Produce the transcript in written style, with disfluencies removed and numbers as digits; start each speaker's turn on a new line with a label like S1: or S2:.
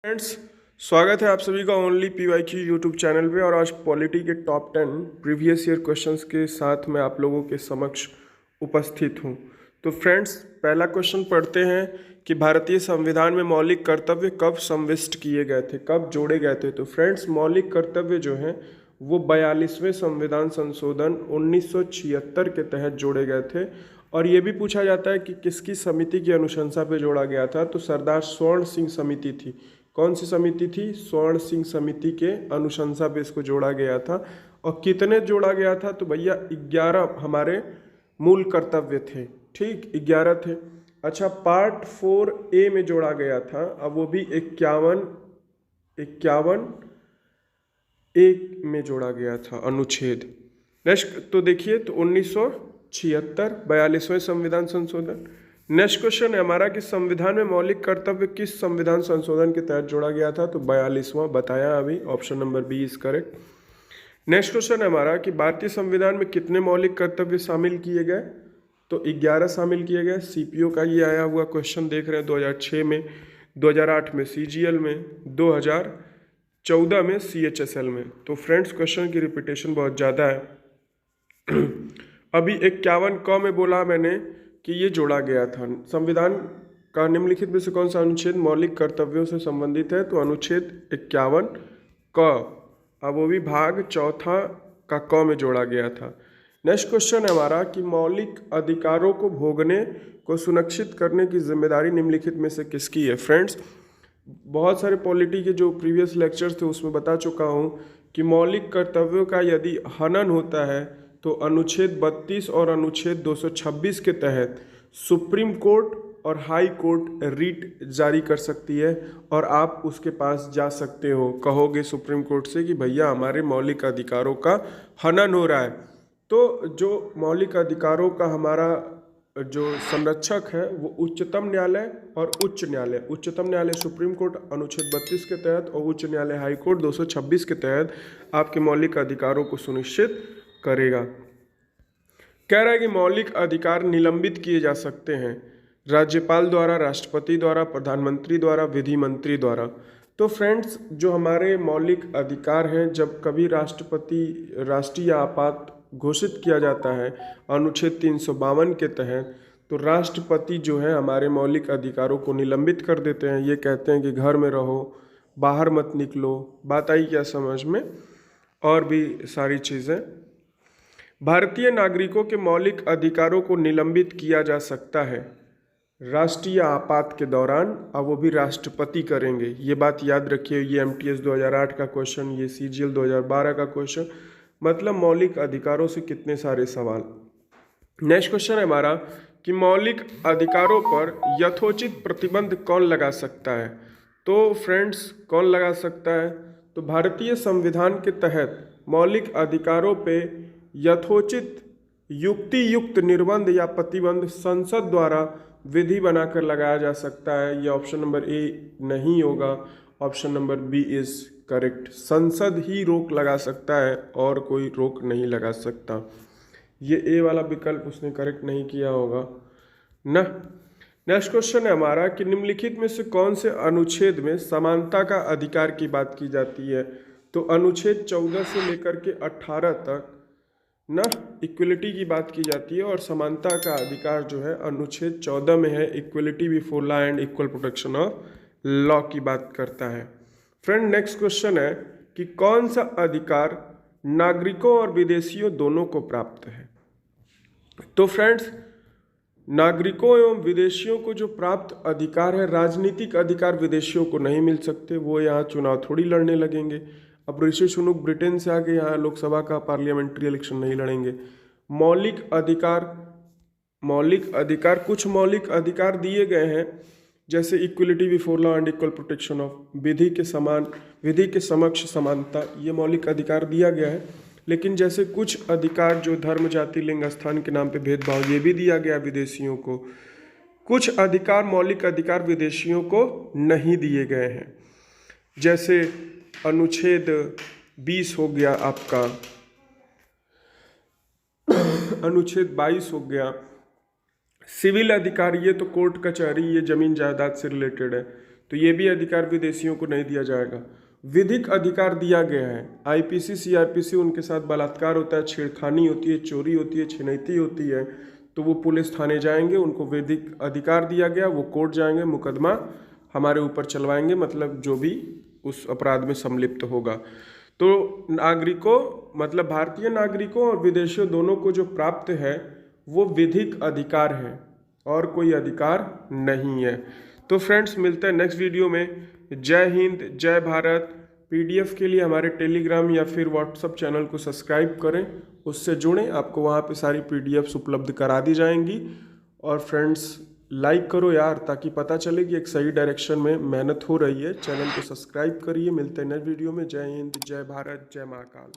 S1: Friends, स्वागत है आप सभी का ओनली PYQ यूट्यूब चैनल पे। और आज पॉलिटी के टॉप 10 प्रीवियस ईयर क्वेश्चंस के साथ मैं आप लोगों के समक्ष उपस्थित हूँ। तो फ्रेंड्स, पहला क्वेश्चन पढ़ते हैं कि भारतीय संविधान में मौलिक कर्तव्य कब समाविष्ट किए गए थे, कब जोड़े गए थे। तो फ्रेंड्स, मौलिक कर्तव्य जो हैं वो 42वें संविधान संशोधन 1976 के तहत जोड़े गए थे। और ये भी पूछा जाता है कि किसकी समिति की अनुशंसा पे जोड़ा गया था। तो सरदार स्वर्ण सिंह समिति थी। कौन सी समिति थी? स्वर्ण सिंह समिति के अनुशंसा पे इसको जोड़ा गया था। और कितने जोड़ा गया था? तो भैया 11 हमारे मूल कर्तव्य थे। ठीक, 11 थे। अच्छा, पार्ट 4A में जोड़ा गया था। अब वो भी 51 एक में जोड़ा गया था अनुच्छेद। नेक्स्ट तो देखिए, तो 1976 42वें संविधान संशोधन। नेक्स्ट क्वेश्चन है हमारा कि संविधान में मौलिक कर्तव्य किस संविधान संशोधन के तहत जोड़ा गया था। तो 42वां बताया अभी, option number B is correct. Next question है हमारा कि भारतीय संविधान में कितने मौलिक कर्तव्य शामिल किए गए। तो 11 शामिल किए गए। CPO का ये आया हुआ क्वेश्चन देख रहे हैं 2006 में, 2008 में CGL में, 2014 में CHSL में। तो फ्रेंड्स, क्वेश्चन की रिपीटेशन बहुत ज़्यादा है। अभी 51 क में बोला मैंने कि ये जोड़ा गया था। संविधान का निम्नलिखित में से कौन सा अनुच्छेद मौलिक कर्तव्यों से संबंधित है। तो अनुच्छेद 51 क। अब वो भी भाग चौथा का क में जोड़ा गया था। नेक्स्ट क्वेश्चन है हमारा कि मौलिक अधिकारों को भोगने को सुनिश्चित करने की जिम्मेदारी निम्नलिखित में से किसकी है। फ्रेंड्स, बहुत सारे पॉलिटी के जो प्रीवियस लेक्चर्स थे उसमें बता चुका हूँ कि मौलिक कर्तव्यों का यदि हनन होता है तो अनुच्छेद 32 और अनुच्छेद 226 के तहत सुप्रीम कोर्ट और हाई कोर्ट रीट जारी कर सकती है और आप उसके पास जा सकते हो। कहोगे सुप्रीम कोर्ट से कि भैया हमारे मौलिक अधिकारों का हनन हो रहा है। तो जो मौलिक अधिकारों का हमारा जो संरक्षक है वो उच्चतम न्यायालय और उच्च न्यायालय। उच्चतम न्यायालय सुप्रीम कोर्ट अनुच्छेद 32 के तहत और उच्च न्यायालय हाई कोर्ट 226 के तहत आपके मौलिक अधिकारों को सुनिश्चित करेगा। कह रहा है कि मौलिक अधिकार निलंबित किए जा सकते हैं राज्यपाल द्वारा, राष्ट्रपति द्वारा, प्रधानमंत्री द्वारा, विधि मंत्री द्वारा। तो फ्रेंड्स, जो हमारे मौलिक अधिकार हैं, जब कभी राष्ट्रीय आपात घोषित किया जाता है अनुच्छेद 352 के तहत, तो राष्ट्रपति जो है हमारे मौलिक अधिकारों को निलंबित कर देते हैं। ये कहते हैं कि घर में रहो, बाहर मत निकलो। बात आई क्या समझ में? और भी सारी चीज़ें। भारतीय नागरिकों के मौलिक अधिकारों को निलंबित किया जा सकता है राष्ट्रीय आपात के दौरान, अब वो भी राष्ट्रपति करेंगे। ये बात याद रखिए। ये MTS 2008 का क्वेश्चन, ये CGL 2012 का क्वेश्चन। मतलब मौलिक अधिकारों से कितने सारे सवाल। नेक्स्ट क्वेश्चन है हमारा कि मौलिक अधिकारों पर यथोचित प्रतिबंध कौन लगा सकता है। तो फ्रेंड्स, कौन लगा सकता है? तो भारतीय संविधान के तहत मौलिक अधिकारों पे यथोचित युक्ति युक्त निर्बंध या प्रतिबंध संसद द्वारा विधि बनाकर लगाया जा सकता है। यह ऑप्शन नंबर A नहीं होगा, option number B is correct. संसद ही रोक लगा सकता है और कोई रोक नहीं लगा सकता। ये A वाला विकल्प उसने करेक्ट नहीं किया होगा ना। नेक्स्ट क्वेश्चन है हमारा कि निम्नलिखित में से कौन से अनुच्छेद में समानता का अधिकार की बात की जाती है। तो अनुच्छेद 14 से लेकर के 18 तक ना इक्वलिटी की बात की जाती है और समानता का अधिकार जो है अनुच्छेद 14 में है। Equality before law and equal protection of law की बात करता है। फ्रेंड, नेक्स्ट क्वेश्चन है कि कौन सा अधिकार नागरिकों और विदेशियों दोनों को प्राप्त है। तो फ्रेंड्स, नागरिकों एवं विदेशियों को जो प्राप्त अधिकार है, राजनीतिक अधिकार विदेशियों को नहीं मिल सकते। वो यहाँ चुनाव थोड़ी लड़ने लगेंगे। अब ऋषि सुनक ब्रिटेन से आके यहाँ लोकसभा का पार्लियामेंट्री इलेक्शन नहीं लड़ेंगे। मौलिक अधिकार कुछ मौलिक अधिकार दिए गए हैं, जैसे equality before law and equal protection of, विधि के समक्ष समानता, ये मौलिक अधिकार दिया गया है। लेकिन जैसे कुछ अधिकार जो धर्म, जाति, लिंग, स्थान के नाम पे भेदभाव, ये भी दिया गया विदेशियों को। कुछ अधिकार मौलिक अधिकार विदेशियों को नहीं दिए गए हैं। जैसे अनुच्छेद 20 हो गया आपका, अनुच्छेद 22 हो गया। सिविल अधिकार, ये तो कोर्ट कचहरी, ये जमीन जायदाद से रिलेटेड है। तो ये भी अधिकार विदेशियों को नहीं दिया जाएगा। विधिक अधिकार दिया गया है, आईपीसी सीआरपीसी उनके साथ बलात्कार होता है, छेड़खानी होती है, चोरी होती है, छिनैती होती है, तो वो पुलिस थाने जाएंगे, उनको विधिक अधिकार दिया गया, वो कोर्ट जाएंगे, मुकदमा हमारे ऊपर चलवाएंगे, मतलब जो भी उस अपराध में संलिप्त होगा। तो नागरिकों मतलब भारतीय नागरिकों और विदेशियों दोनों को जो प्राप्त है वो विधिक अधिकार है और कोई अधिकार नहीं है। तो फ्रेंड्स मिलते हैं नेक्स्ट वीडियो में। जय हिंद, जय भारत। पीडीएफ के लिए हमारे टेलीग्राम या फिर व्हाट्सएप चैनल को सब्सक्राइब करें, उससे जुड़ें, आपको वहाँ पे सारी पीडीएफ्स उपलब्ध करा दी जाएंगी। और फ्रेंड्स लाइक करो यार, ताकि पता चले कि एक सही डायरेक्शन में मेहनत हो रही है। चैनल को सब्सक्राइब करिए। मिलते हैं नेक्स्ट वीडियो में। जय हिंद, जय भारत, जय महाकाल।